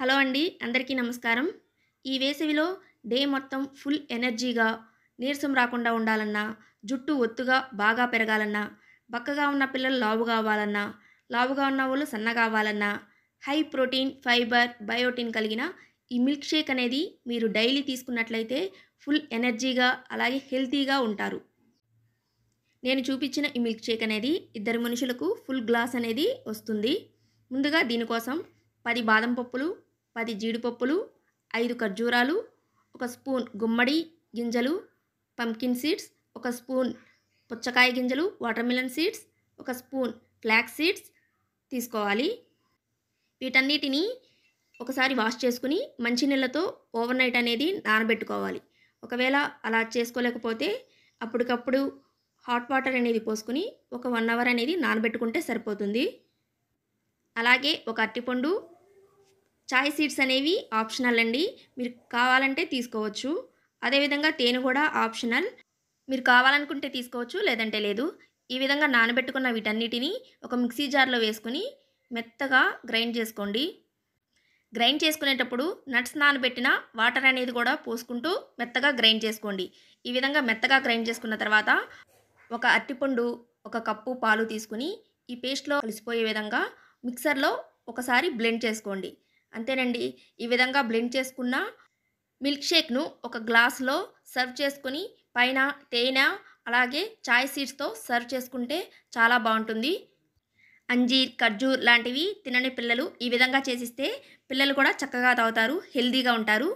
Hello అండి. అందరికీ నమస్కారం. ఈ వేసవిలో డే మొత్తం ఫుల్ ఎనర్జీగా, నీరసం రాకుండా ఉండాలన్నా, జుట్టు ఒత్తుగా బాగా పెరగాలన్నా, బక్కగా ఉన్న పిల్లలు లావుగా అవ్వాలన్నా, లావుగా ఉన్నవోళ్ళు సన్నగా అవ్వాలన్నా, హై ప్రోటీన్, ఫైబర్, బయోటిన్ కలిగిన ఈ మిల్క్ షేక్ అనేది మీరు డైలీ తీసుకున్నట్లయితే ఫుల్ ఎనర్జీగా, అలాగే హెల్తీగా ఉంటారు. నేను చూపించిన ఈ మిల్క్ షేక్ అనేది ఇద్దరు మనుషులకు ఫుల్ గ్లాస్ అనేది వస్తుంది. ముందుగా దీనికోసం 10 బాదం పప్పులు, 10 జీడిపప్పులు, 5 ఖర్జూరాలు, ఒక స్పూన్ గుమ్మడి గింజలు, పంకిన్ సీడ్స్, ఒక స్పూన్ పుచ్చకాయ గింజలు, వాటర్‌మిలన్ సీడ్స్, ఒక స్పూన్ ఫ్లాక్స్ సీడ్స్ తీసుకోవాలి. వీటన్నిటిని ఒకసారి వాష్ చేసుకుని మంచినీళ్ళతో ఓవర్ నైట్ అనేది నానబెట్టుకోవాలి. ఒకవేళ అలా చేసుకోలేకపోతే అప్పటికప్పుడు హాట్ వాటర్ అనేది పోసుకొని ఒక 1 అవర్ అనేది నానబెట్టుకుంటే సరిపోతుంది. అలాగే ఒక అరటిపండు, చాయ్ సీడ్స్ అనేవి ఆప్షనల్ అండి. మీరు కావాలంటే తీసుకోవచ్చు. అదేవిధంగా తేనె కూడా ఆప్షనల్. మీరు కావాలనుకుంటే తీసుకోవచ్చు, లేదంటే లేదు. ఈ విధంగా నానబెట్టుకున్న వీటన్నిటిని ఒక మిక్సీ జార్‌లో వేసుకొని మెత్తగా గ్రైండ్ చేసుకోండి. గ్రైండ్ చేసుకునేటప్పుడు నట్స్ నానబెట్టిన వాటర్ అనేది కూడా పోసుకుంటూ మెత్తగా గ్రైండ్ చేసుకోండి. ఈ విధంగా మెత్తగా గ్రైండ్ చేసుకున్న తర్వాత ఒక అరటిపండు, ఒక కప్పు పాలు తీసుకొని ఈ పేస్ట్‌లో కలిసిపోయే విధంగా మిక్సర్‌లో ఒకసారి బ్లెండ్ చేసుకోండి. అంతేనండి. ఈ విధంగా బ్లెండ్ చేసుకున్న మిల్క్ షేక్‌ను ఒక గ్లాస్‌లో సర్వ్ చేసుకొని పైన తేనె, అలాగే చాయ్ సీడ్స్‌తో సర్వ్ చేసుకుంటే చాలా బావుంటుంది. అంజీర్, ఖర్జూర్ లాంటివి తినని పిల్లలు ఈ విధంగా చేసిస్తే పిల్లలు కూడా చక్కగా తాగుతారు, హెల్తీగా ఉంటారు.